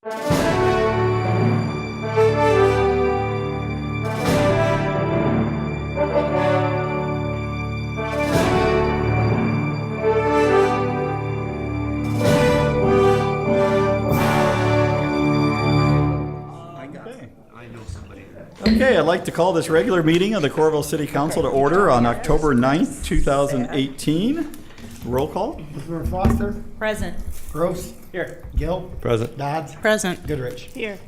Okay, I'd like to call this regular meeting of the Coralville City Council to order on October 9th, 2018. Roll call. Councilmember Foster. Present. Gross. Here. Gill. Present. Dodds. Present. Goodrich. Here.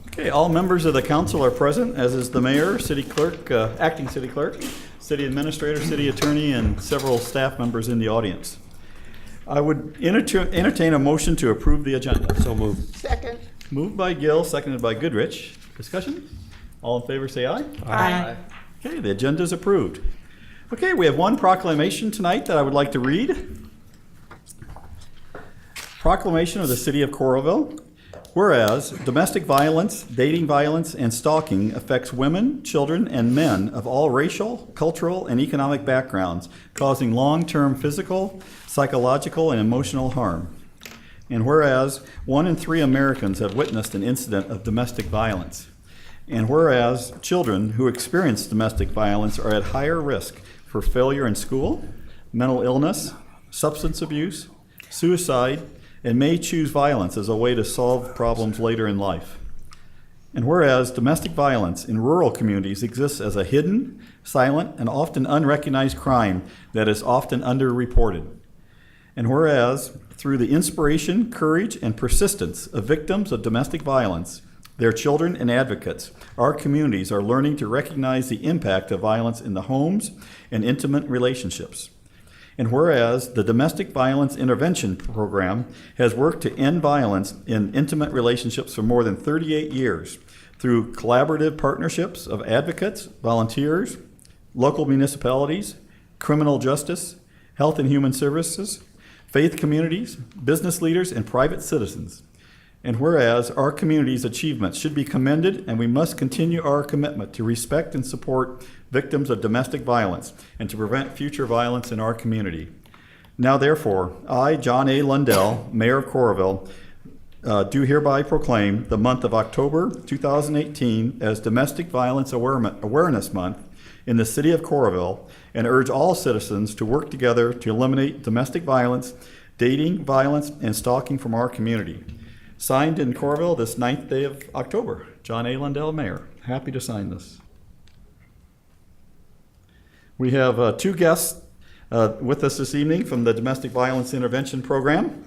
Okay, all members of the council are present, as is the mayor, city clerk, acting city clerk, city administrator, city attorney, and several staff members in the audience. I would entertain a motion to approve the agenda. So moved. Second. Moved by Gill, seconded by Goodrich. Discussion? All in favor say aye. Aye. Okay, the agenda is approved. Okay, we have one proclamation tonight that I would like to read. Proclamation of the City of Coralville. Whereas domestic violence, dating violence, and stalking affects women, children, and men of all racial, cultural, and economic backgrounds, causing long-term physical, psychological, and emotional harm. And whereas 1 in 3 Americans have witnessed an incident of domestic violence. And whereas children who experience domestic violence are at higher risk for failure in school, mental illness, substance abuse, suicide, and may choose violence as a way to solve problems later in life. And whereas domestic violence in rural communities exists as a hidden, silent, and often unrecognized crime that is often underreported. And whereas through the inspiration, courage, and persistence of victims of domestic violence, their children and advocates, our communities are learning to recognize the impact of violence in the homes and intimate relationships. And whereas the Domestic Violence Intervention Program has worked to end violence in intimate relationships for more than 38 years through collaborative partnerships of advocates, volunteers, local municipalities, criminal justice, health and human services, faith communities, business leaders, and private citizens. And whereas our community's achievements should be commended, and we must continue our commitment to respect and support victims of domestic violence and to prevent future violence in our community. Now therefore, I, John A. Lundell, Mayor of Coralville, do hereby proclaim the month of October 2018 as Domestic Violence Awareness Month in the City of Coralville, and urge all citizens to work together to eliminate domestic violence, dating violence, and stalking from our community. Signed in Coralville this 9th day of October. John A. Lundell, Mayor. Happy to sign this. We have 2 guests with us this evening from the Domestic Violence Intervention Program.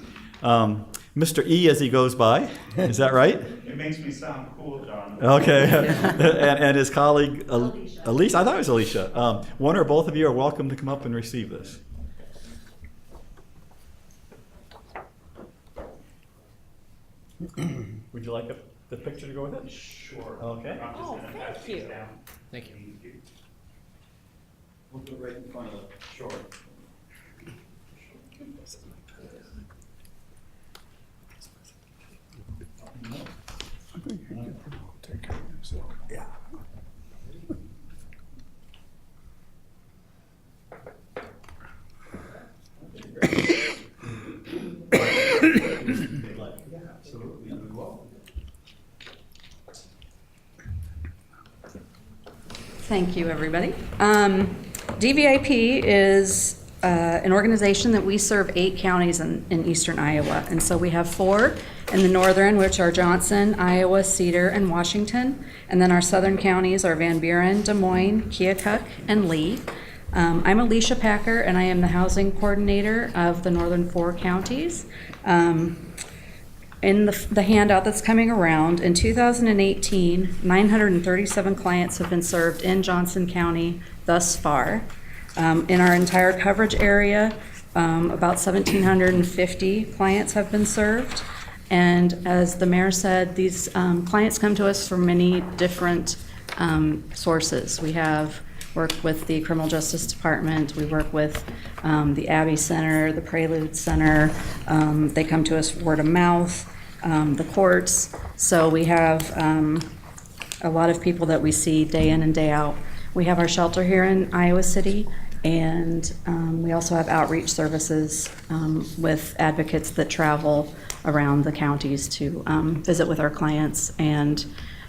Mr. E as he goes by, is that right? It makes me sound cool, John. Okay, and his colleague Alicia. I thought it was Alicia. One or both of you are welcome to come up and receive this. Would you like the picture to go with it? Sure. Okay. I'm just gonna pass thank these you. down. Thank you. We'll put it right in front of the Sure. Thank you, everybody. DVIP is an organization that we serve 8 counties in eastern Iowa. And so we have 4 in the northern, which are Johnson, Iowa, Cedar, and Washington. And then our southern counties are Van Buren, Des Moines, Keokuk, and Lee. I'm Alicia Packer, and I am the housing coordinator of the northern 4 counties. In the handout that's coming around, in 2018, 937 clients have been served in Johnson County thus far. In our entire coverage area, about 1,750 clients have been served. And as the mayor said, these clients come to us from many different sources. We have worked with the Criminal Justice Department. We work with the Abbey Center, the Prelude Center. They come to us word of mouth, the courts. So we have a lot of people that we see day in and day out. We have our shelter here in Iowa City, and we also have outreach services with advocates that travel around the counties to visit with our clients and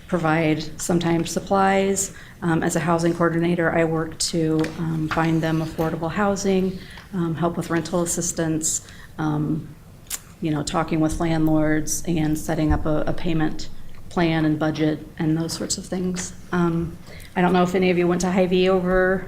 provide sometimes supplies. As a housing coordinator, I work to find them affordable housing, help with rental assistance, talking with landlords and setting up a payment plan and budget and those sorts of things. I don't know if any of you went to Hy-Vee over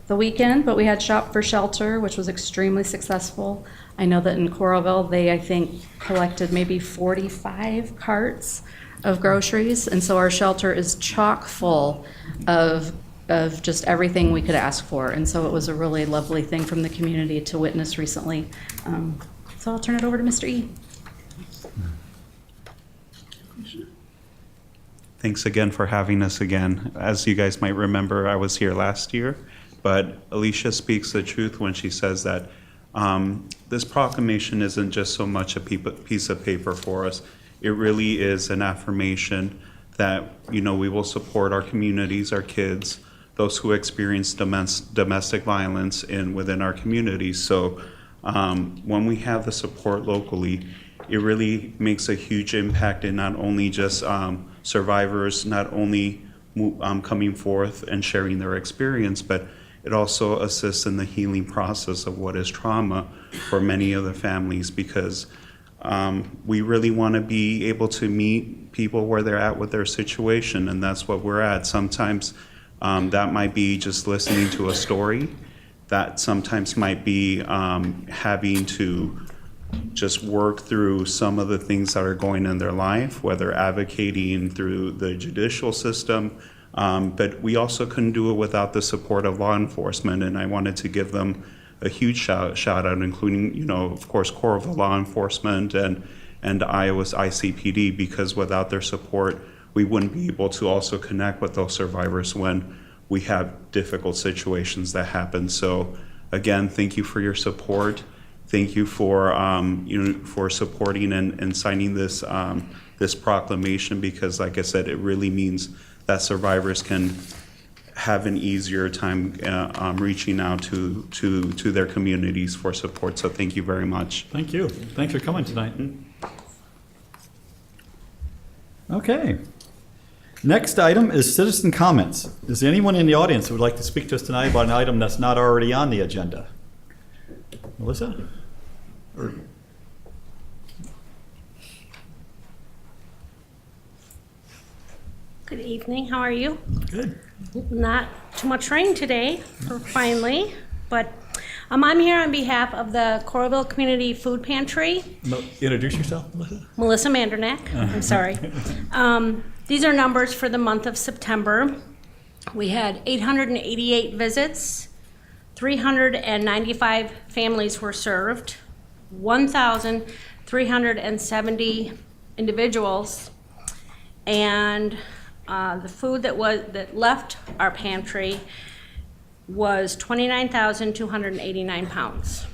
the weekend, but we had Shop for Shelter, which was extremely successful. I know that in Coralville, they, I think, collected maybe 45 carts of groceries, and so our shelter is chock full of just everything we could ask for, and so it was a really lovely thing from the community to witness recently. So I'll turn it over to Mr. E. Thanks again for having us again. As you guys might remember, I was here last year, but Alicia speaks the truth when she says that this proclamation isn't just so much a piece of paper for us. It really is an affirmation that, we will support our communities, our kids, those who experience domestic violence within our communities. So when we have the support locally, it really makes a huge impact in not only just survivors, not only coming forth and sharing their experience, but it also assists in the healing process of what is trauma for many of the families, because we really want to be able to meet people where they're at with their situation, and that's what we're at. Sometimes that might be just listening to a story. That sometimes might be having to just work through some of the things that are going in their life, whether advocating through the judicial system, but we also couldn't do it without the support of law enforcement, and I wanted to give them a huge shout out, including, of course, Coralville law enforcement and Iowa's ICPD, because without their support, we wouldn't be able to also connect with those survivors when we have difficult situations that happen. So again, thank you for your support. Thank you for for supporting and signing this this proclamation, because, like I said, it really means that survivors can have an easier time reaching out to their communities for support. So thank you very much. Thank you. Thanks for coming tonight. Okay. Next item is citizen comments. Is there anyone in the audience who would like to speak to us tonight about an item that's not already on the agenda? Melissa? Good evening, how are you? Good. Not too much rain today, finally, but I'm here on behalf of the Coralville Community Food Pantry. Introduce yourself, Melissa. Melissa Mandernack, I'm sorry. These are numbers for the month of September. We had 888 visits, 395 families were served, 1,370 individuals, and the food that left our pantry was 29,289 pounds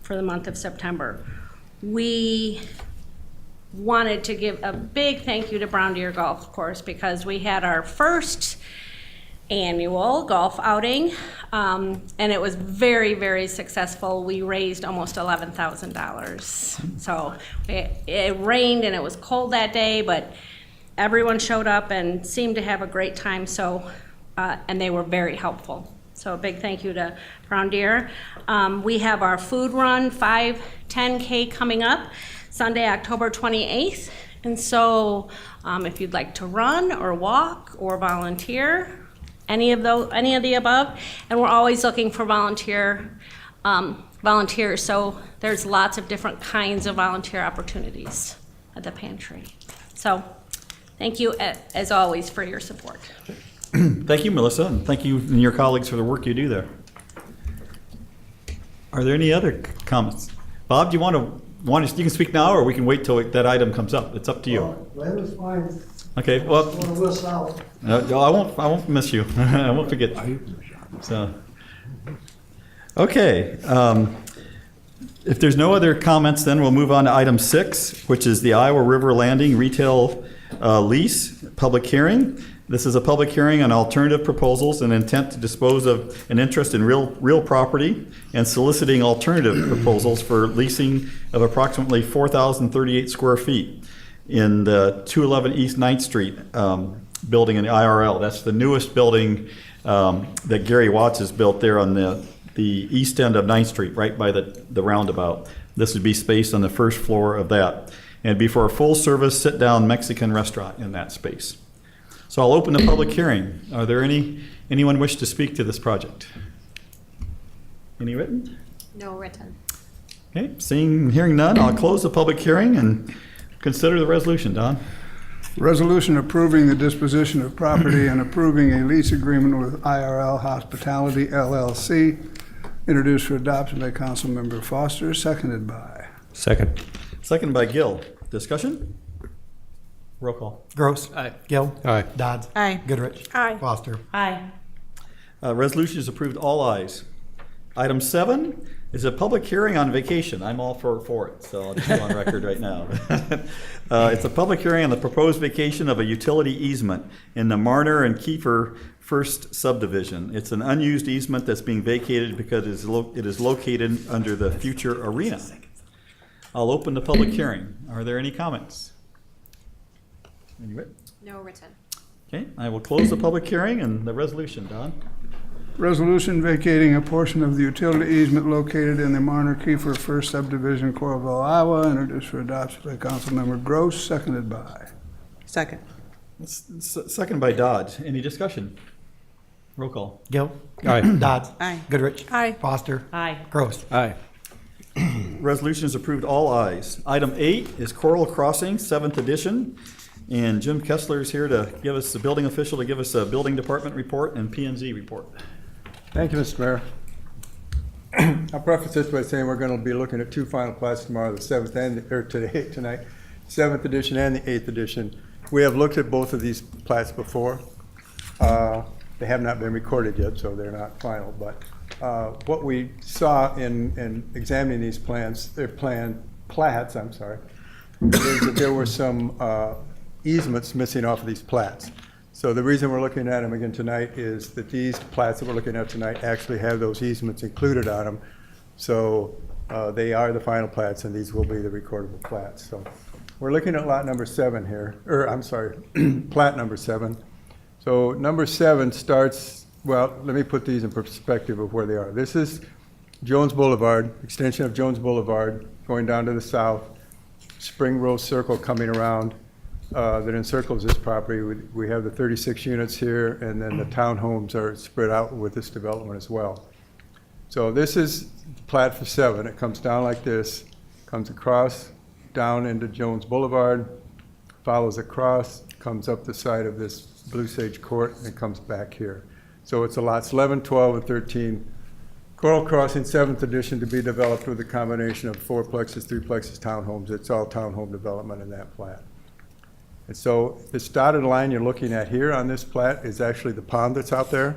for the month of September. We wanted to give a big thank you to Brown Deer Golf Course, because we had our first annual golf outing, and it was very, very successful. We raised almost $11,000. So it rained and it was cold that day, but everyone showed up and seemed to have a great time. So, and they were very helpful. So a big thank you to Brown Deer. We have our food run 5-10K coming up Sunday, October 28th. And so if you'd like to run or walk or volunteer, any of the above, and we're always looking for volunteers. So there's lots of different kinds of volunteer opportunities at the pantry. So thank you, as always, for your support. Thank you, Melissa, and thank you and your colleagues for the work you do there. Are there any other comments? Bob, do you want to you can speak now, or we can wait till that item comes up. It's up to you. Later's fine. Okay, well, Want to list out. I won't miss you. I won't forget. So, okay. If there's no other comments, then we'll move on to item 6, which is the Iowa River Landing retail lease public hearing. This is a public hearing on alternative proposals and intent to dispose of an interest in real property and soliciting alternative proposals for leasing of approximately 4,038 square feet in the 211 East 9th Street building in the IRL. That's the newest building that Gary Watts has built there on the east end of 9th Street, right by the roundabout. This would be space on the first floor of that. And it'd be for a full-service, sit-down Mexican restaurant in that space. So I'll open the public hearing. Are there anyone wish to speak to this project? Any written? No written. Okay, hearing none, I'll close the public hearing and consider the resolution. Don? Resolution approving the disposition of property and approving a lease agreement with IRL Hospitality LLC, introduced for adoption by Councilmember Foster, seconded by. Second. Seconded by Gill. Discussion? Roll call. Gross. Aye. Gill. Aye. Dodds. Aye. Goodrich. Aye. Foster. Aye. Resolution is approved, all ayes. Item 7 is a public hearing on vacation. I'm all for it, so I'll just go on record right now. It's a public hearing on the proposed vacation of a utility easement in the Marner and Kiefer First Subdivision. It's an unused easement that's being vacated because it is located under the future arena. I'll open the public hearing. Are there any comments? Any written? No written. Okay, I will close the public hearing and the resolution. Don? Resolution vacating a portion of the utility easement located in the Marner Kiefer First Subdivision, Coralville, Iowa, introduced for adoption by Councilmember Gross, seconded by. Second. Second by Dodge. Any discussion? Roll call. Gill. Aye. Dodds. Aye. Goodrich. Aye. Foster. Aye. Gross. Aye. Resolution is approved, all ayes. Item 8 is Coral Crossing, 7th edition. And Jim Kessler is here to give us, the building official, to give us a building department report and P&Z report. Thank you, Mr. Mayor. I'll preface this by saying we're going to be looking at 2 final plats tomorrow, the 7th and, or tonight, 7th edition and the 8th edition. We have looked at both of these plats before. They have not been recorded yet, so they're not final, but what we saw in examining these plats, is that there were some easements missing off of these plats. So the reason we're looking at them again tonight is that these plats that we're looking at tonight actually have those easements included on them. So they are the final plats, and these will be the recordable plats. So we're looking at lot number 7 here, or I'm sorry, plat number 7. So number 7 starts, well, let me put these in perspective of where they are. This is Jones Boulevard, extension of Jones Boulevard, going down to the south, Spring Rose Circle coming around, that encircles this property. We have the 36 units here, and then the townhomes are spread out with this development as well. So this is plat for 7. It comes down like this, comes across, down into Jones Boulevard, follows across, comes up the side of this Blue Sage Court, and comes back here. So it's the lots 11, 12, and 13. Coral Crossing, 7th edition, to be developed with a combination of 4plexes, 3plexes, townhomes. It's all townhome development in that plat. And so this dotted line you're looking at here on this plat is actually the pond that's out there.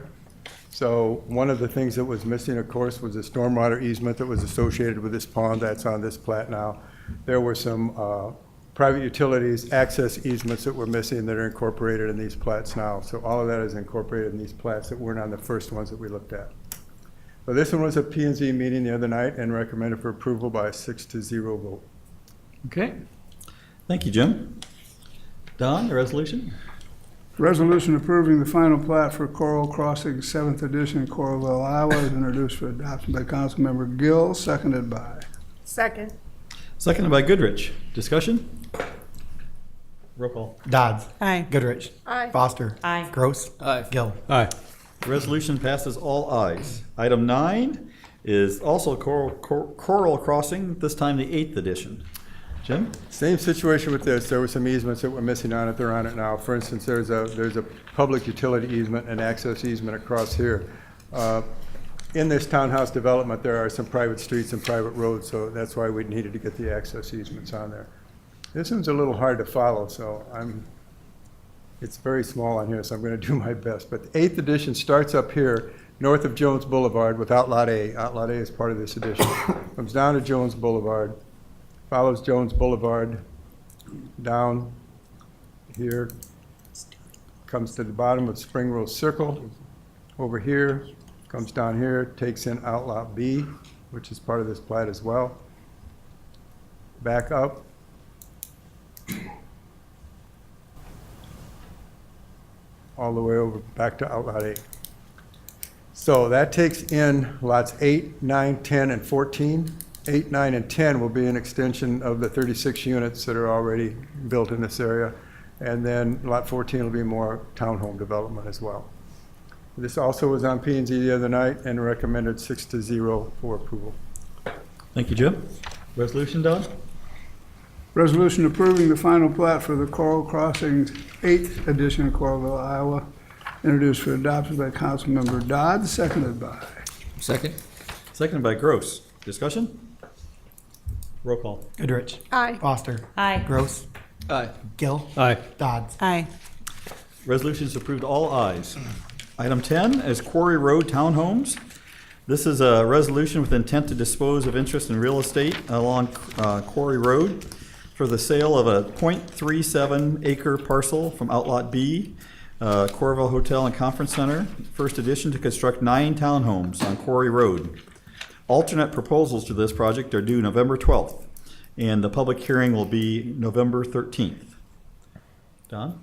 So one of the things that was missing, of course, was a stormwater easement that was associated with this pond. That's on this plat now. There were some private utilities access easements that were missing that are incorporated in these plats now. So all of that is incorporated in these plats that weren't on the first ones that we looked at. So this one was a P&Z meeting the other night and recommended for approval by a 6-0 vote. Okay. Thank you, Jim. Don, the resolution? Resolution approving the final plat for Coral Crossing, 7th edition, Coralville, Iowa, is introduced for adoption by Councilmember Gill, seconded by. Second. Seconded by Goodrich. Discussion? Roll call. Dodds. Aye. Goodrich. Aye. Foster. Aye. Gross. Aye. Gill. Aye. The resolution passes all ayes. Item 9 is also Coral Crossing, this time the 8th edition. Jim? Same situation with this. There were some easements that were missing on it. They're on it now. For instance, there's a public utility easement and access easement across here. In this townhouse development, there are some private streets and private roads, so that's why we needed to get the access easements on there. This one's a little hard to follow, so it's very small on here, so I'm going to do my best. But the 8th edition starts up here, north of Jones Boulevard, without Lot A. Lot A is part of this edition. Comes down to Jones Boulevard, follows Jones Boulevard down here, comes to the bottom of Spring Rose Circle, over here, comes down here, takes in Outlot B, which is part of this plat as well. Back up. All the way over, back to Outlot A. So that takes in lots 8, 9, 10, and 14. 8, 9, and 10 will be an extension of the 36 units that are already built in this area. And then lot 14 will be more townhome development as well. This also was on P&Z the other night and recommended 6-0 for approval. Thank you, Jim. Resolution, Don? Resolution approving the final plat for the Coral Crossings 8th edition of Coralville, Iowa, introduced for adoption by Councilmember Dodd, seconded by. Second. Seconded by Gross. Discussion? Roll call. Goodrich. Aye. Foster. Aye. Gross. Aye. Gill. Aye. Dodds. Aye. Resolution is approved, all ayes. Item 10 is Quarry Road Townhomes. This is a resolution with intent to dispose of interest in real estate along Quarry Road for the sale of a .37 acre parcel from Outlot B, Coralville Hotel and Conference Center, first edition, to construct 9 townhomes on Quarry Road. Alternate proposals to this project are due November 12th, and the public hearing will be November 13th. Don?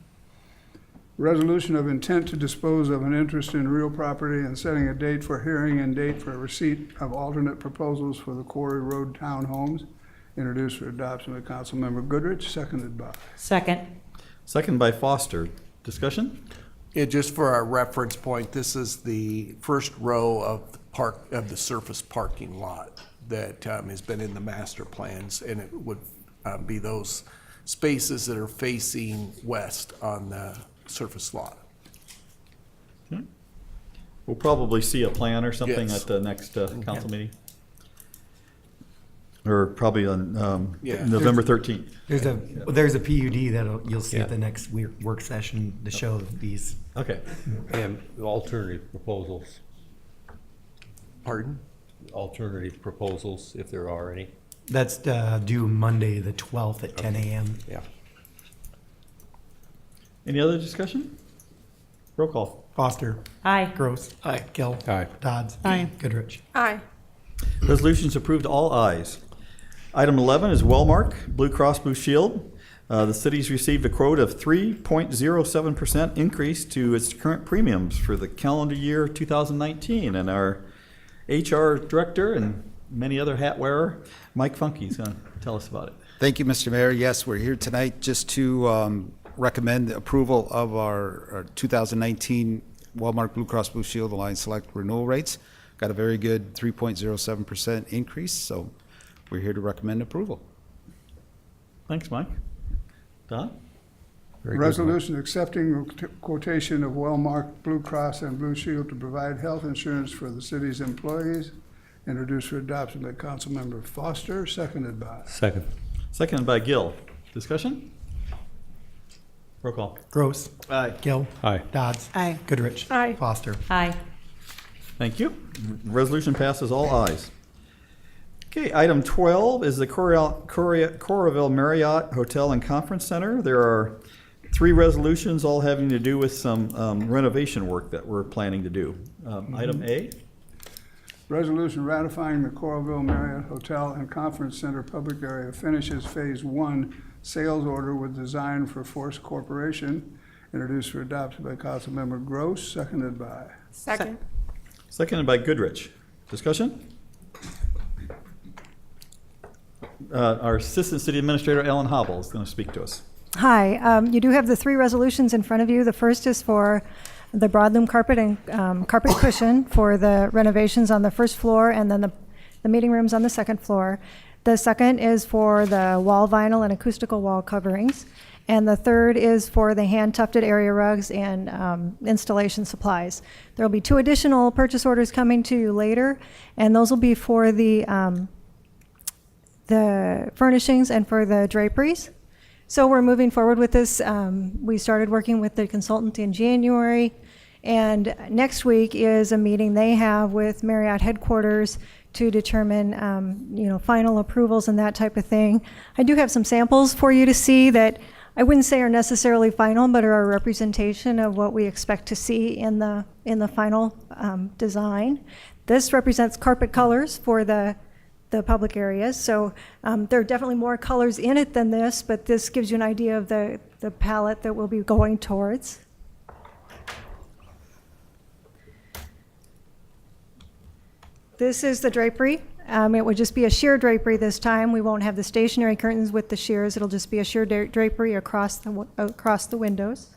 Resolution of intent to dispose of an interest in real property and setting a date for hearing and date for receipt of alternate proposals for the Quarry Road Townhomes, introduced for adoption by Councilmember Goodrich, seconded by. Second. Second by Foster. Discussion? Yeah, just for our reference point, this is the first row of the surface parking lot that has been in the master plans, and it would be those spaces that are facing west on the surface lot. We'll probably see a plan or something Yes. at the next council meeting. Or probably on Yeah. November 13th. There's a PUD that you'll see at the next work session to show these. Okay. And alternative proposals, Pardon? alternative proposals, if there are any. That's due Monday, the 12th at 10 a.m. Yeah. Any other discussion? Roll call. Foster. Aye. Gross. Aye. Gill. Aye. Dodds. Aye. Goodrich. Aye. Resolution's approved, all ayes. Item 11 is Wellmark, Blue Cross Blue Shield. The city's received a quote of 3.07% increase to its current premiums for the calendar year 2019. And our HR director and many other hat wearer, Mike Funky, is going to tell us about it. Thank you, Mr. Mayor. Yes, we're here tonight just to recommend approval of our 2019 Wellmark Blue Cross Blue Shield Alliance Select renewal rates. Got a very good 3.07% increase, so we're here to recommend approval. Thanks, Mike. Don? Resolution accepting quotation of Wellmark Blue Cross and Blue Shield to provide health insurance for the city's employees, introduced for adoption by Councilmember Foster, seconded by. Second. Seconded by Gill. Discussion? Roll call. Gross. Aye. Gill. Aye. Dodds. Aye. Goodrich. Aye. Foster. Aye. Thank you. Resolution passes, all ayes. Okay, item 12 is the Coralville Marriott Hotel and Conference Center. There are 3 resolutions, all having to do with some renovation work that we're planning to do. Item A. Resolution ratifying the Coralville Marriott Hotel and Conference Center Public Area finishes Phase 1 sales order with design for Force Corporation, introduced for adoption by Councilmember Gross, seconded by. Second. Seconded by Goodrich. Discussion? Our Assistant City Administrator, Ellen Hobble, is going to speak to us. Hi, you do have the 3 resolutions in front of you. The first is for the broadloom carpet and carpet cushion for the renovations on the first floor, and then the meeting rooms on the second floor. The second is for the wall vinyl and acoustical wall coverings. And the third is for the hand-tufted area rugs and installation supplies. There will be 2 additional purchase orders coming to you later, and those will be for the furnishings and for the draperies. So we're moving forward with this. We started working with the consultant in January, and next week is a meeting they have with Marriott headquarters to determine, final approvals and that type of thing. I do have some samples for you to see that I wouldn't say are necessarily final, but are a representation of what we expect to see in the final design. This represents carpet colors for the public areas, so there are definitely more colors in it than this, but this gives you an idea of the palette that we'll be going towards. This is the drapery. It would just be a sheer drapery this time. We won't have the stationary curtains with the sheers. It'll just be a sheer drapery across the windows.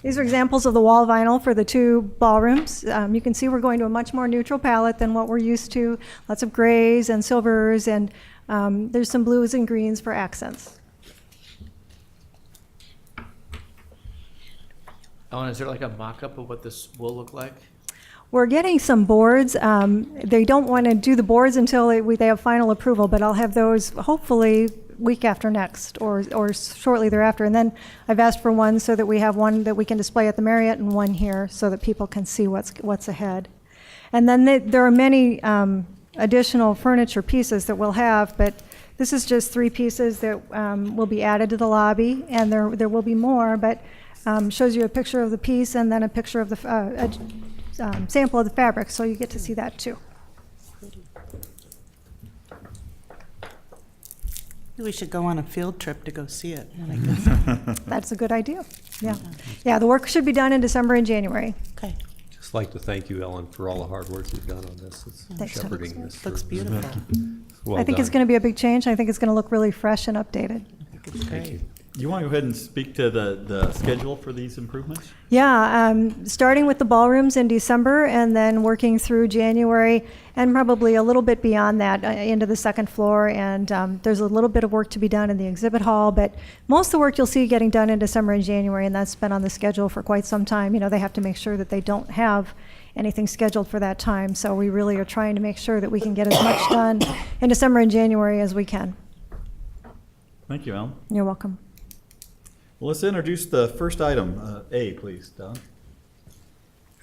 These are examples of the wall vinyl for the two ballrooms. You can see we're going to a much more neutral palette than what we're used to. Lots of grays and silvers, and there's some blues and greens for accents. Ellen, is there like a mock-up of what this will look like? We're getting some boards. They don't want to do the boards until they have final approval, but I'll have those hopefully week after next or shortly thereafter. And then I've asked for one so that we have one that we can display at the Marriott and one here so that people can see what's ahead. And then there are many additional furniture pieces that we'll have, but this is just 3 pieces that will be added to the lobby, and there will be more, but shows you a picture of the piece and then a picture of the sample of the fabric, so you get to see that too. We should go on a field trip to go see it. That's a good idea. Yeah. Yeah, the work should be done in December and January. Okay. Just like to thank you, Ellen, for all the hard work you've done on this. It's Thanks, shepherding this. Looks beautiful. Well I think it's done. going to be a big change. I think it's going to look really fresh and updated. It's great. You want to go ahead and speak to the schedule for these improvements? Yeah, starting with the ballrooms in December and then working through January and probably a little bit beyond that into the second floor. And there's a little bit of work to be done in the exhibit hall, but most of the work you'll see getting done in December and January, and that's been on the schedule for quite some time. You know, they have to make sure that they don't have anything scheduled for that time. So we really are trying to make sure that we can get as much done in December and January as we can. Thank you, Ellen. You're welcome. Well, let's introduce the first item. A, please, Don.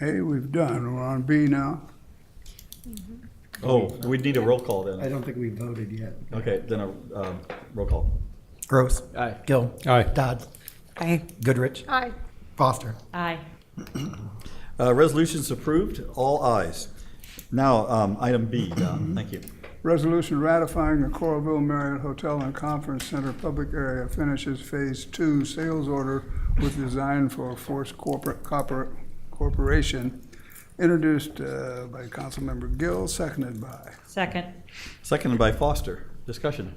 A, we've done. We're on B now. Oh, we need a roll call I then. don't think we voted yet. Okay, then a roll call. Gross. Aye. Gill. Aye. Dodd. Aye. Goodrich. Aye. Foster. Aye. Resolutions approved, all ayes. Now, item B, Don, thank you. Resolution ratifying the Coralville Marriott Hotel and Conference Center Public Area Finishes Phase 2 sales order with design for Force Corporation, introduced by Councilmember Gill, seconded by. Second. Seconded by Foster. Discussion.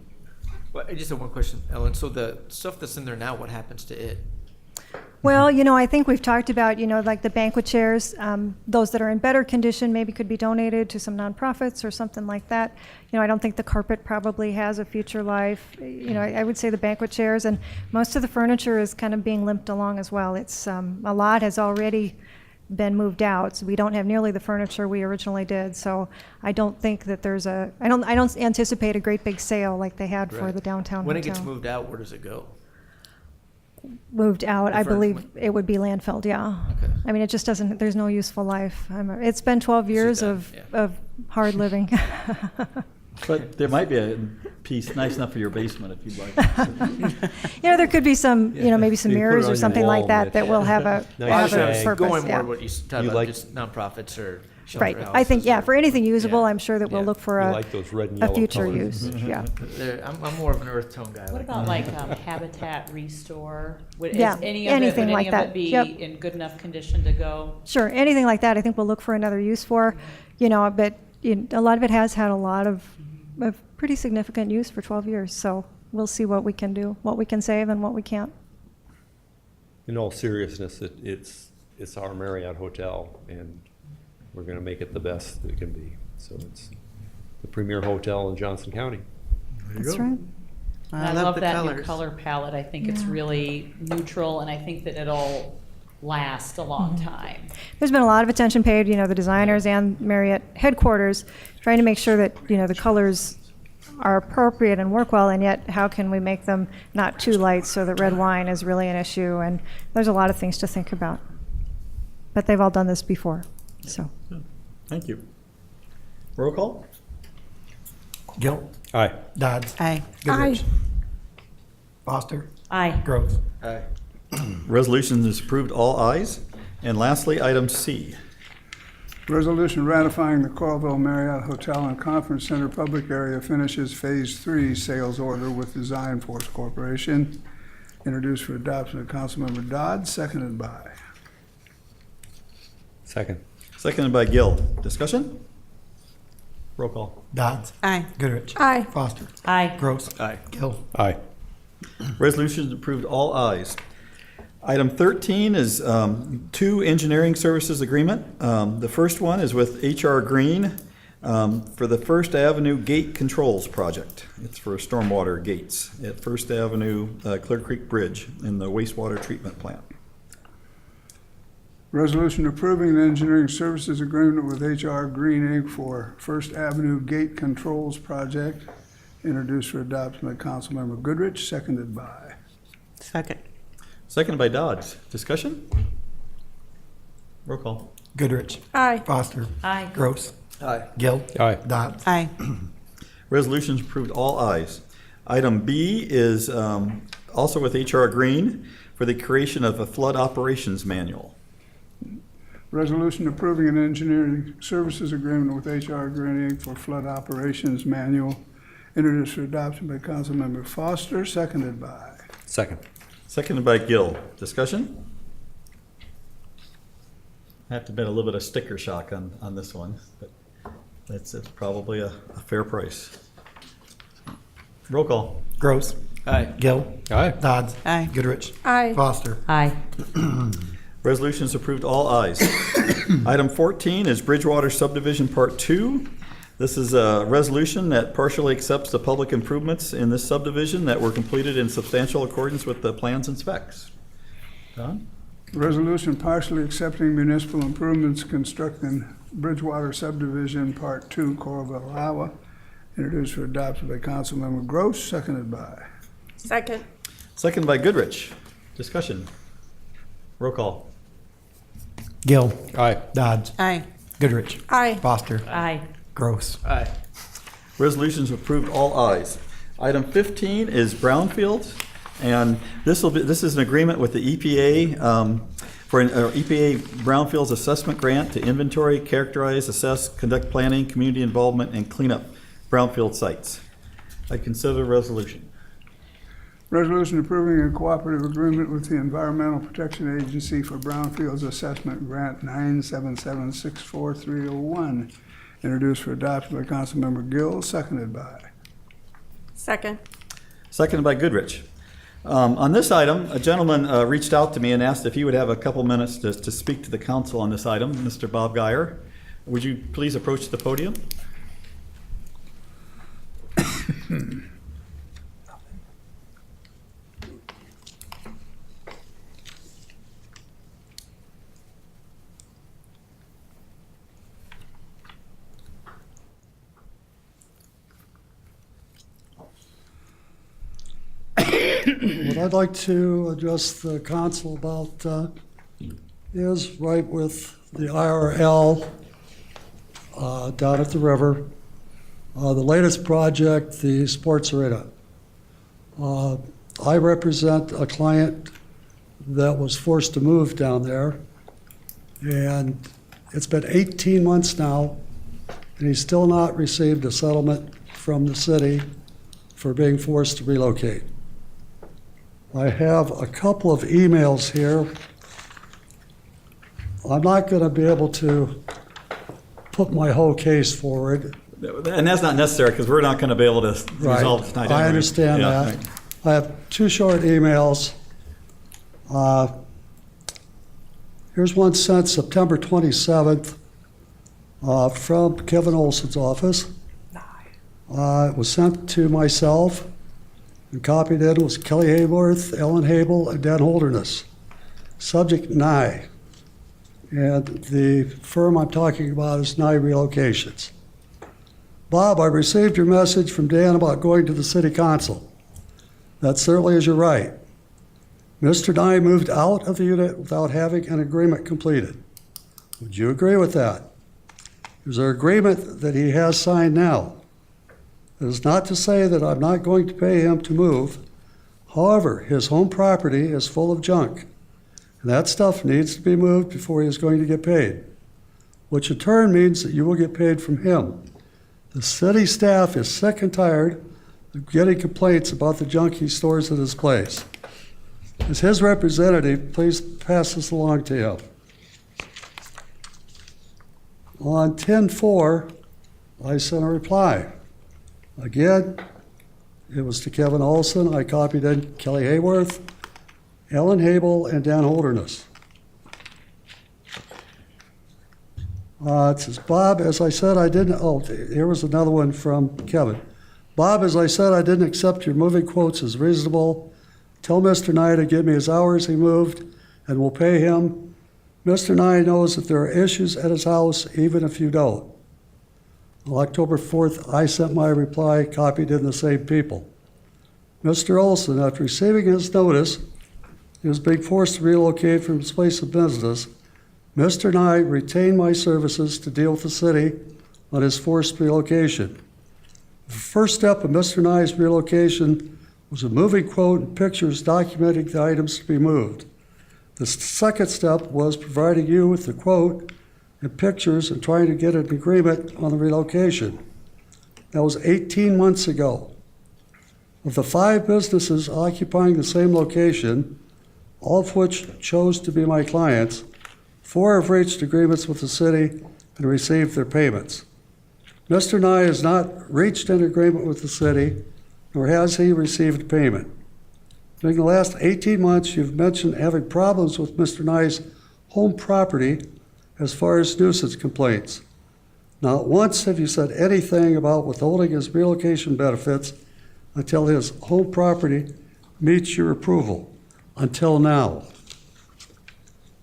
Well, I just have one question, Ellen. So the stuff that's in there now, what happens to it? Well, you know, I think we've talked about, you know, like the banquet chairs, those that are in better condition maybe could be donated to some nonprofits or something like that. You know, I don't think the carpet probably has a future life. You know, I would say the banquet chairs, and most of the furniture is kind of being limped along as well. It's, a lot has already been moved out, so we don't have nearly the furniture we originally did. So I don't think that there's I don't anticipate a great big sale like they had for Right. the downtown When hotel. it gets moved out, where does it go? Moved out, The I believe furniture. it would be landfilled, yeah. Okay. I mean, it just doesn't, there's no useful life. It's been 12 years done, of, yeah. of hard living. But there might be a piece nice enough for your basement if you'd like. You know, there could be some, you know, maybe some You put it mirrors on or your something like wall, that Mitch. that will have a, Nice have a shag. purpose, Going yeah. more what you talked You about, like- just nonprofits or shelter Right, houses. I think, yeah, or- for anything usable, Yeah. I'm sure that we'll Yeah. look for You a, like those red and a yellow future colors. use, yeah. I'm more of an earth tone guy. What about like Habitat Restore? Would Yeah, any anything would like any of that. it be Yep. in good enough condition to go? Sure, anything like that, I think we'll look for another use for, you know, but a lot of it has had a lot of pretty significant use for 12 years, so we'll see what we can do, what we can save and what we can't. In all seriousness, it's our Marriott hotel, and we're going to make it the best it can be. So it's the premier hotel in Johnson County. That's right. And I love the that new colors. color palette. I think it's Yeah. really neutral, and I think that it'll last a long Mm-hmm. time. There's been a lot of attention paid, you know, the designers and Marriott headquarters, trying to make sure that, you know, the colors are appropriate and work well, and yet how can we make them not too light so that red wine is really an issue, and there's a lot of things to think about. But they've all done this before, so. Thank you. Roll call? Gill. Aye. Dodds. Aye. Goodrich. Foster. Aye. Gross. Aye. Resolution is approved, all ayes. And lastly, item C. Resolution ratifying the Coralville Marriott Hotel and Conference Center Public Area finishes Phase 3 sales order with Design Force Corporation. Introduced for adoption by Councilmember Dodd, seconded by. Second. Seconded by Gill. Discussion? Roll call. Dodds. Aye. Goodrich. Aye. Foster. Aye. Gross. Aye. Gill. Aye. Resolution is approved, all ayes. Item 13 is two engineering services agreement. The first one is with H.R. Green for the First Avenue Gate Controls Project. It's for stormwater gates at First Avenue Clear Creek Bridge in the wastewater treatment plant. Resolution approving the engineering services agreement with H.R. Green Inc. for First Avenue Gate Controls Project. Introduced for adoption by Councilmember Goodrich, seconded by. Second. Seconded by Dodds. Discussion? Roll call. Goodrich. Aye. Foster. Aye. Gross. Aye. Gill. Aye. Dodds. Aye. Resolution is approved, all ayes. Item B is also with H.R. Green for the creation of a flood operations manual. Resolution approving an engineering services agreement with H.R. Green Inc. for flood operations manual. Introduced for adoption by Councilmember Foster, seconded by. Second. Seconded by Gill. Discussion? I have to admit a little bit of sticker shock on this one, but it's probably a fair price. Roll call. Gross. Aye. Gill. Aye. Dodds. Aye. Goodrich. Aye. Foster. Aye. Resolution is approved, all ayes. Item 14 is Bridgewater Subdivision Part 2. This is a resolution that partially accepts the public improvements in this subdivision that were completed in substantial accordance with the plans and specs. Don? Resolution partially accepting municipal improvements constructing Bridgewater Subdivision Part 2, Coralville, Iowa. Introduced for adoption by Councilmember Gross, seconded by. Second. Seconded by Goodrich. Discussion. Roll call. Gill. Aye. Dodds. Aye. Goodrich. Aye. Foster. Aye. Gross. Aye. Resolutions approved, all ayes. Item 15 is Brownfields, and this is an agreement with the EPA for an EPA Brownfields assessment grant to inventory, characterize, assess, conduct planning, community involvement, and clean up brownfield sites. I consider the resolution. Resolution approving a cooperative agreement with the Environmental Protection Agency for Brownfields Assessment Grant 97764-301. Introduced for adoption by Councilmember Gill, seconded by. Second. Seconded by Goodrich. On this item, a gentleman reached out to me and asked if he would have a couple minutes to speak to the council on this item. Mr. Bob Geyer, would you please approach the podium? What I'd like to address the council about is right with the IRL down at the river. The latest project, the sports arena. I represent a client that was forced to move down there, and it's been 18 months now, and he's still not received a settlement from the city for being forced to relocate. I have a couple of emails here. I'm not going to be able to put my whole case forward. And that's not necessary because we're not going to be able to resolve it tonight. I anyway. understand Yeah, that. right. I have two short emails. Here's one sent September 27th from Kevin Olson's office. It was sent to myself, and copied in was Kelly Hayworth, Ellen Habel, and Dan Holderness. Subject, Nye. And the firm I'm talking about is Nye Relocations. Bob, I received your message from Dan about going to the city council. That certainly is your right. Mr. Nye moved out of the unit without having an agreement completed. Would you agree with that? Is there agreement that he has signed now? It is not to say that I'm not going to pay him to move. However, his home property is full of junk, and that stuff needs to be moved before he is going to get paid, which in turn means that you will get paid from him. The city staff is sick and tired of getting complaints about the junk he stores at his place. As his representative, please pass this along to him. On 10/4, I sent a reply. Again, it was to Kevin Olson. I copied in Kelly Hayworth, Ellen Habel, and Dan Holderness. It says, Bob, as I said, I didn't, oh, here was another one from Kevin. Bob, as I said, I didn't accept your moving quotes as reasonable. Tell Mr. Nye to give me his hours he moved, and we'll pay him. Mr. Nye knows that there are issues at his house, even if you don't. On October 4th, I sent my reply, copied in the same people. Mr. Olson, after receiving his notice, he was being forced to relocate from his place of business. Mr. Nye retained my services to deal with the city on his forced relocation. The first step of Mr. Nye's relocation was a moving quote and pictures documenting the items to be moved. The second step was providing you with the quote and pictures and trying to get an agreement on the relocation. That was 18 months ago. Of the 5 businesses occupying the same location, all of which chose to be my clients, 4 have reached agreements with the city and received their payments. Mr. Nye has not reached an agreement with the city, nor has he received payment. During the last 18 months, you've mentioned having problems with Mr. Nye's home property as far as nuisance complaints. Not once have you said anything about withholding his relocation benefits until his home property meets your approval, until now.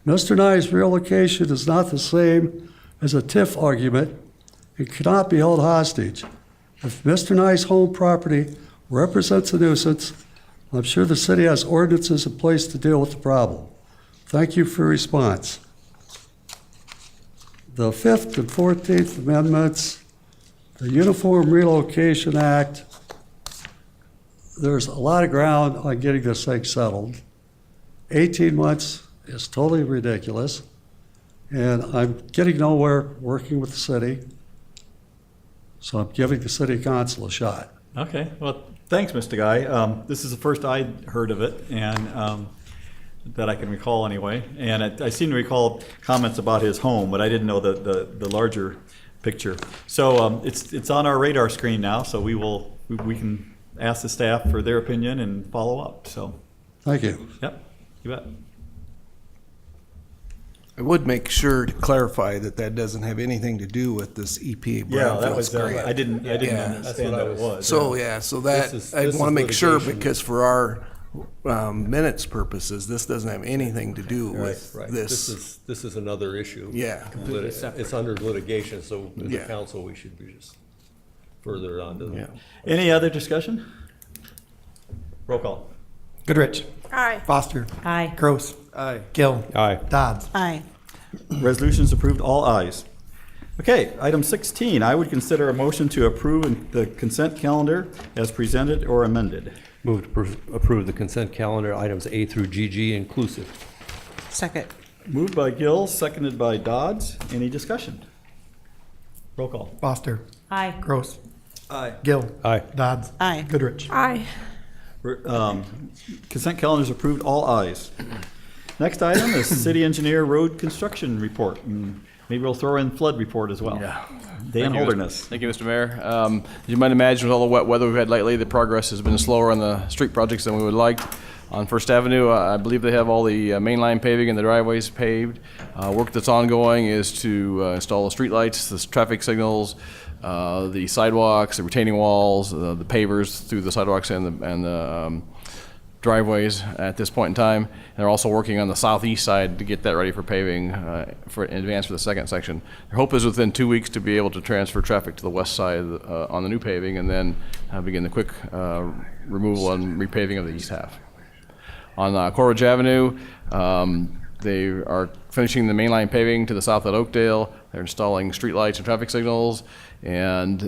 Mr. Nye's relocation is not the same as a TIF argument. It cannot be held hostage. If Mr. Nye's home property represents a nuisance, I'm sure the city has ordinances in place to deal with the problem. Thank you for your response. The 5th and 14th Amendments, the Uniform Relocation Act, there's a lot of ground on getting this thing settled. 18 months is totally ridiculous, and I'm getting nowhere working with the city, so I'm giving the city council a shot. Okay, well, thanks, Mr. Guy. This is the first I'd heard of it, and that I can recall anyway. And I seem to recall comments about his home, but I didn't know the larger picture. So it's on our radar screen now, so we can ask the staff for their opinion and follow up. So, thank you. Yep, you bet. I would make sure to clarify that that doesn't have anything to do with this EPA Brownfields grant. I didn't understand that it was. So, so that, I want to make sure, because for our minutes purposes, this doesn't have anything to do with this. This is another issue. Yeah. Completely separate. It's under litigation, so as Yeah. a council, we should be just further on to the. Yeah. Any other discussion? Roll call. Goodrich. Aye. Foster. Aye. Gross. Aye. Gill. Aye. Dodds. Aye. Resolutions approved, all ayes. Okay, item 16, I would consider a motion to approve the consent calendar as presented or amended. Move to approve the consent calendar, items A through GG inclusive. Second. Moved by Gill, seconded by Dodds. Any discussion? Roll call. Foster. Aye. Gross. Aye. Gill. Aye. Dodds. Aye. Goodrich. Aye. Consent calendar is approved, all ayes. Next item is city engineer road construction report. And maybe we'll throw in flood report as well. Yeah. Dan Holderness. Thank you, Mr. Mayor. As you might imagine, with all the wet weather we've had lately, the progress has been slower on the street projects than we would like. On First Avenue, I believe they have all the mainline paving and the driveways paved. Work that's ongoing is to install the streetlights, the traffic signals, the sidewalks, the retaining walls, the pavers through the sidewalks and the driveways at this point in time. And they're also working on the southeast side to get that ready for paving in advance for the second section. Their hope is within 2 weeks to be able to transfer traffic to the west side on the new paving, and then begin the quick removal and repaving of the east half. On Coleridge Avenue, they are finishing the mainline paving to the south at Oakdale. They're installing streetlights and traffic signals, and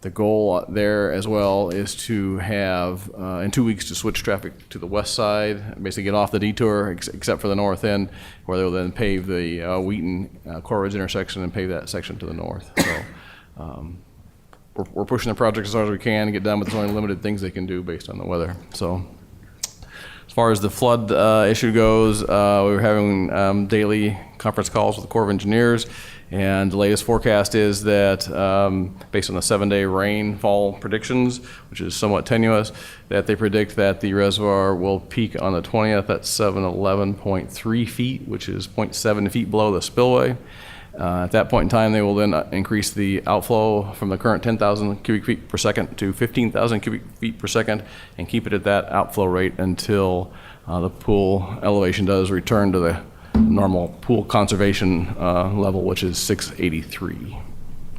The goal there as well is to have, in 2 weeks, to switch traffic to the west side, basically get off the detour, except for the north end, where they'll then pave the Wheaton Corridor intersection and pave that section to the north. So we're pushing the project as hard as we can to get done, but there's only limited things they can do based on the weather. So as far as the flood issue goes, we were having daily conference calls with the Corps of Engineers. And the latest forecast is that, based on the 7-day rainfall predictions, which is somewhat tenuous, that they predict that the reservoir will peak on the 20th at 711.3 feet, which is 0.7 feet below the spillway. At that point in time, they will then increase the outflow from the current 10,000 cubic feet per second to 15,000 cubic feet per second and keep it at that outflow rate until the pool elevation does return to the normal pool conservation level, which is 683.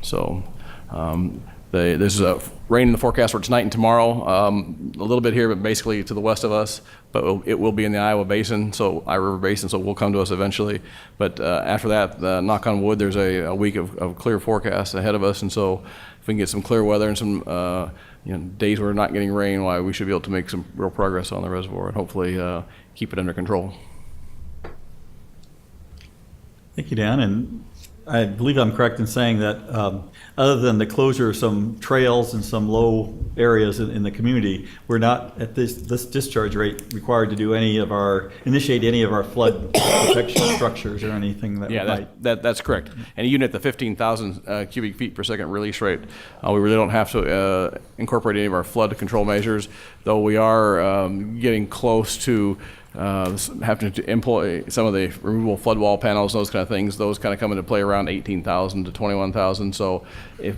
So there's a rain in the forecast for tonight and tomorrow, a little bit here, but basically to the west of us, but it will be in the Iowa Basin, so Iowa River Basin, so it will come to us eventually. But after that, knock on wood, there's a week of clear forecast ahead of us, and so if we can get some clear weather and some days where we're not getting rain, we should be able to make some real progress on the reservoir and hopefully keep it under control. Thank you, Dan. And I believe I'm correct in saying that other than the closure of some trails and some low areas in the community, we're not at this discharge rate required to initiate any of our flood protection structures or anything that might. That's correct. And even at the 15,000 cubic feet per second release rate, we really don't have to incorporate any of our flood control measures, though we are getting close to having to employ some of the removable flood wall panels, those kind of things. Those kind of come into play around 18,000 to 21,000. So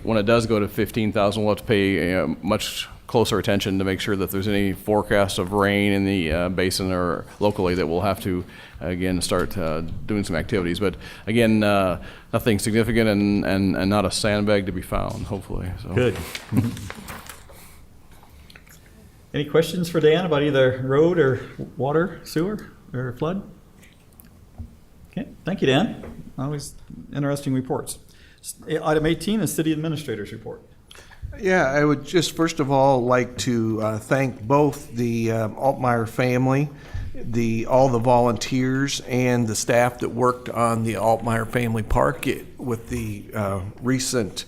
when it does go to 15,000, we'll have to pay much closer attention to make sure that there's any forecast of rain in the basin or locally that we'll have to, again, start doing some activities. But again, nothing significant and not a sandbag to be found, hopefully. So. Good. Any questions for Dan about either road or water, sewer, or flood? Okay, thank you, Dan. Always interesting reports. Item 18 is City Administrator's report. Yeah, I would just first of all like to thank both the Altmeyer family, all the volunteers, and the staff that worked on the Altmeyer Family Park with the recent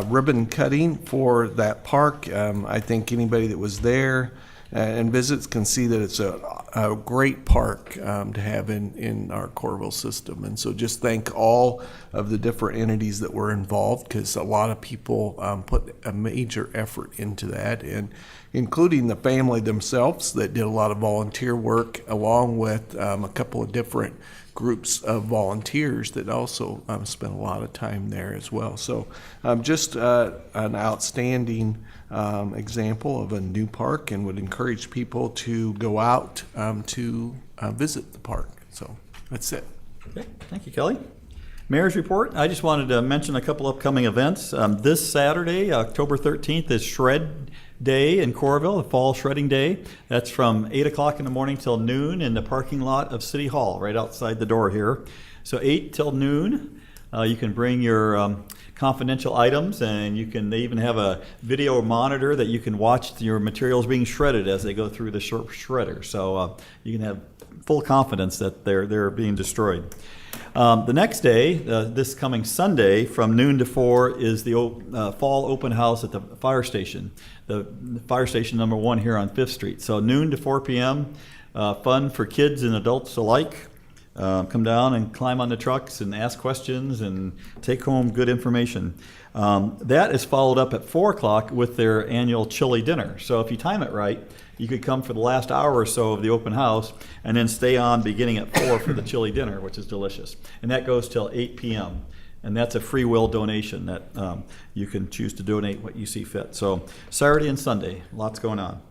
ribbon cutting for that park. I think anybody that was there and visits can see that it's a great park to have in our Coralville system. And so just thank all of the different entities that were involved, because a lot of people put a major effort into that, and including the family themselves that did a lot of volunteer work, along with a couple of different groups of volunteers that also spent a lot of time there as well. So just an outstanding example of a new park, and would encourage people to go out to visit the park. So that's it. Okay, thank you, Kelly. Mayor's report. I just wanted to mention a couple upcoming events. This Saturday, October 13th, is Shred Day in Coralville, the Fall Shredding Day. That's from 8 o'clock in the morning till noon in the parking lot of City Hall, right outside the door here. So 8 till noon. You can bring your confidential items, and they even have a video monitor that you can watch your materials being shredded as they go through the shredder. So you can have full confidence that they're being destroyed. The next day, this coming Sunday, from noon to 4, is the fall open house at the fire station, the fire station number 1 here on 5th Street. So noon to 4 p.m., fun for kids and adults alike. Come down and climb on the trucks and ask questions and take home good information. That is followed up at 4 o'clock with their annual chili dinner. So if you time it right, you could come for the last hour or so of the open house and then stay on beginning at 4 for the chili dinner, which is delicious. And that goes till 8 p.m. And that's a free will donation that you can choose to donate what you see fit. So Saturday and Sunday, lots going on.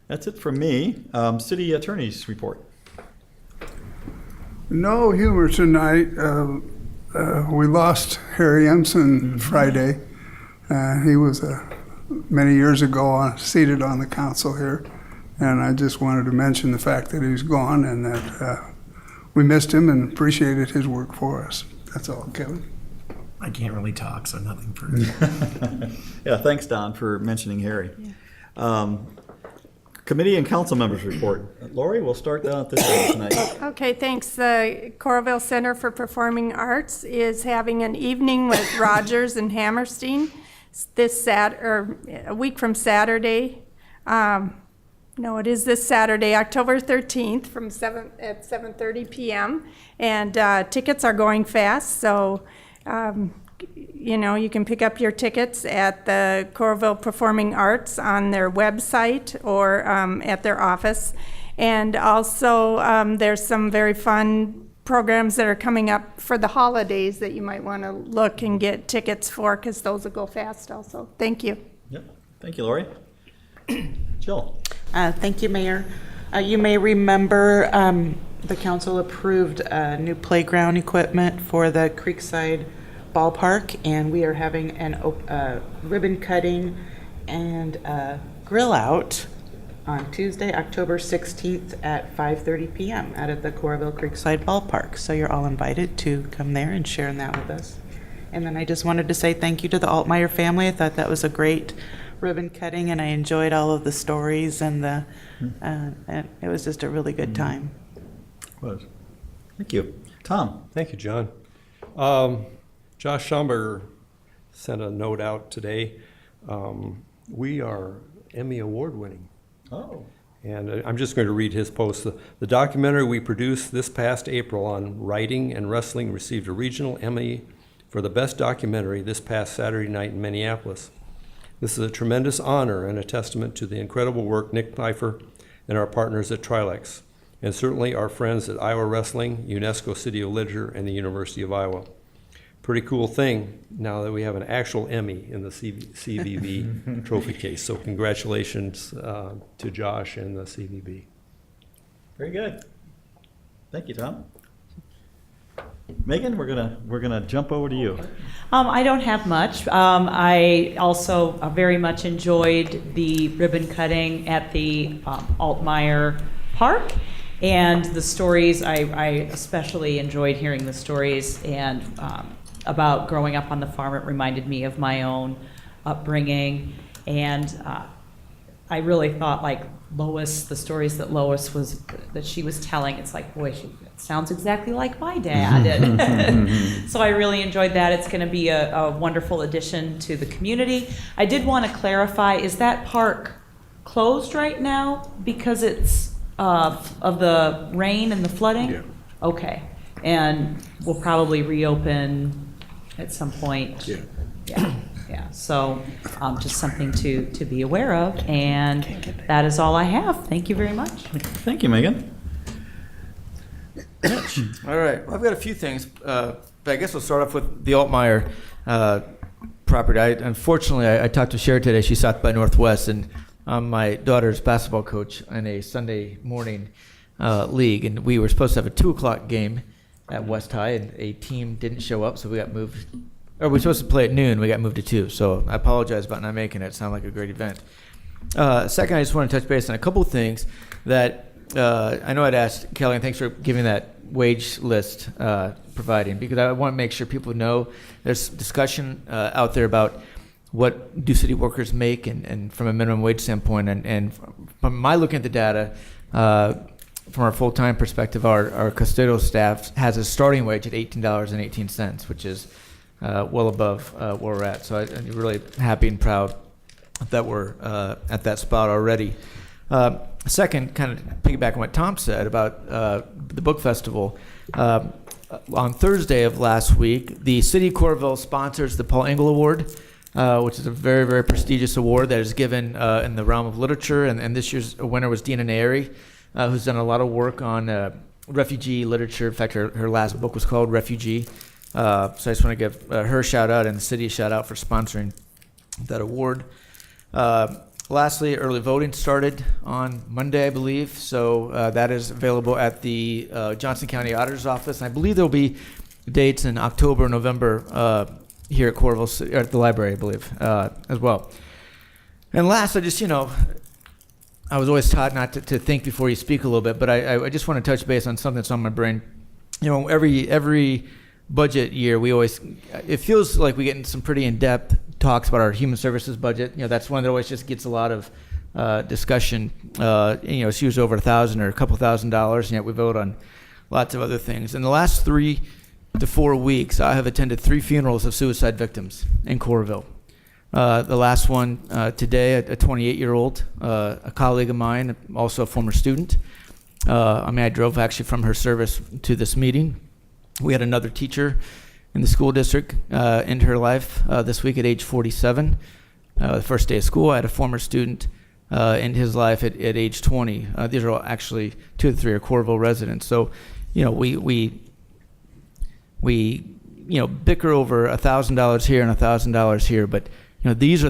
That's it from me. City Attorney's report. No humor tonight. We lost Harry Emson Friday. He was many years ago seated on the council here, and I just wanted to mention the fact that he's gone and that we missed him and appreciated his work for us. That's all, Kevin. I can't really talk, so nothing further. Yeah, thanks, Don, for mentioning Harry. Committee and council members report. Lori, we'll start down at this end tonight. Okay, thanks. The Coralville Center for Performing Arts is having an evening with Rogers and Hammerstein a week from Saturday. No, it is this Saturday, October 13th at 7:30 p.m. And tickets are going fast, so you can pick up your tickets at the Coralville Performing Arts on their website or at their office. And also, there's some very fun programs that are coming up for the holidays that you might want to look and get tickets for, because those will go fast also. Thank you. Yep. Thank you, Lori. Jill. Thank you, Mayor. You may remember the council approved new playground equipment for the Creekside Ballpark, and we are having an ribbon cutting and grill out on Tuesday, October 16th at 5:30 p.m. out at the Coralville Creekside Ballpark. So you're all invited to come there and share in that with us. And then I just wanted to say thank you to the Altmeyer family. I thought that was a great ribbon cutting, and I enjoyed all of the stories, and and it was just a really good time. Was. Thank you. Tom. Thank you, John. Josh Schomburger sent a note out today. We are Emmy Award winning. Oh. And I'm just going to read his post. The documentary we produced this past April on writing and wrestling received a regional Emmy for the best documentary this past Saturday night in Minneapolis. This is a tremendous honor and a testament to the incredible work Nick Pfeiffer and our partners at Trilex, and certainly our friends at Iowa Wrestling, UNESCO City of Literature, and the University of Iowa. Pretty cool thing now that we have an actual Emmy in the CVB trophy case. So congratulations to Josh and the CVB. Very good. Thank you, Tom. Megan, we're gonna jump over to you. I don't have much. I also very much enjoyed the ribbon cutting at the Altmeyer Park, and the stories. I especially enjoyed hearing the stories and about growing up on the farm. It reminded me of my own upbringing, and I really thought, like Lois, the stories that she was telling. It's like, boy, it sounds exactly like my dad. So I really enjoyed that. It's going to be a wonderful addition to the community. I did want to clarify: is that park closed right now because it's of the rain and the flooding? Yeah. Okay, and we'll probably reopen at some point. Yeah. Yeah. So just something to be aware of, and that is all I have. Thank you very much. Thank you, Megan. All right, well, I've got a few things, but I guess we'll start off with the Altmeyer property. Unfortunately, I talked to Sherry today. She's South by Northwest, and I'm my daughter's basketball coach in a Sunday morning league, and we were supposed to have a 2:00 game at West High, and a team didn't show up, so we got moved. Or we were supposed to play at noon. We got moved to 2, so I apologize about not making it. It sounded like a great event. Second, I just want to touch base on a couple of things that I know I'd asked Kelly, and thanks for giving that wage list providing, because I want to make sure people know there's discussion out there about what do city workers make and from a minimum wage standpoint. And from my looking at the data, from our full-time perspective, our custodial staff has a starting wage at $18.18, which is well above where we're at. So I'm really happy and proud that we're at that spot already. Second, kind of piggyback on what Tom said about the book festival. On Thursday of last week, the City of Coralville sponsors the Paul Engel Award, which is a very, very prestigious award that is given in the realm of literature. And this year's winner was Dina Nayeri, who's done a lot of work on refugee literature. In fact, her last book was called Refugee. So I just want to give her a shout out and the city a shout out for sponsoring that award. Lastly, early voting started on Monday, I believe. So that is available at the Johnson County Auditor's Office. And I believe there'll be dates in October, November here at Coralville City, or at the library, I believe, as well. And last, I just, I was always taught not to think before you speak a little bit, but I just want to touch base on something that's on my brain. Every budget year, it feels like we get in some pretty in-depth talks about our human services budget. That's one that always just gets a lot of discussion. It's usually over $1,000 or a couple $1,000, and yet we vote on lots of other things. In the last 3 to 4 weeks, I have attended 3 funerals of suicide victims in Coralville. The last one today, a 28-year-old, a colleague of mine, also a former student. I drove actually from her service to this meeting. We had another teacher in the school district end her life this week at age 47. The first day of school, I had a former student end his life at age 20. These are all actually 2 of the 3 are Coralville residents. So, we bicker over $1,000 here and $1,000 here, but these are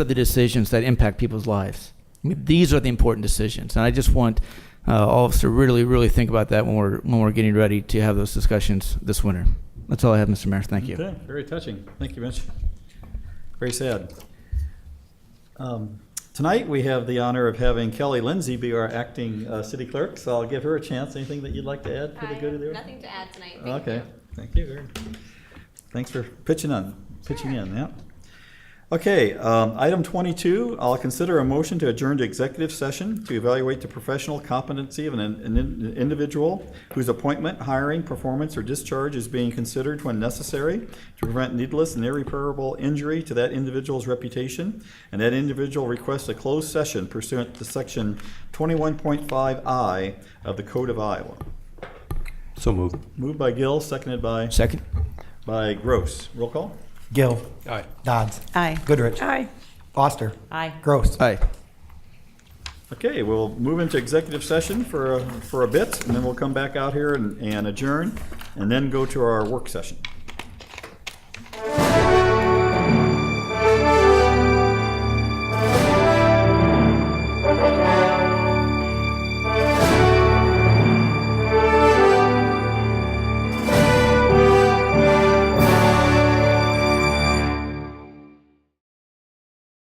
the decisions that impact people's lives. These are the important decisions, and I just want all of us to really, really think about that when we're getting ready to have those discussions this winter. That's all I have, Mr. Mayor. Thank you. Okay, very touching. Thank you, Mitch. Very sad. Tonight, we have the honor of having Kelly Lindsay be our acting city clerk, so I'll give her a chance. Anything that you'd like to add for the good of the order? Nothing to add tonight. Okay, thank you. Thanks for pitching in, yeah. Okay, item 22, I'll consider a motion to adjourn to executive session to evaluate the professional competency of an individual whose appointment, hiring, performance, or discharge is being considered when necessary to prevent needless and irreparable injury to that individual's reputation, and that individual requests a closed session pursuant to section 21.5I of the Code of Iowa. So moved. Moved by Gill, seconded by? Second. By Gross. Roll call? Gill. Aye. Dodds. Aye. Goodrich. Aye. Foster. Aye. Gross. Aye. Okay, we'll move into executive session for a bit, and then we'll come back out here and adjourn, and then go to our work session.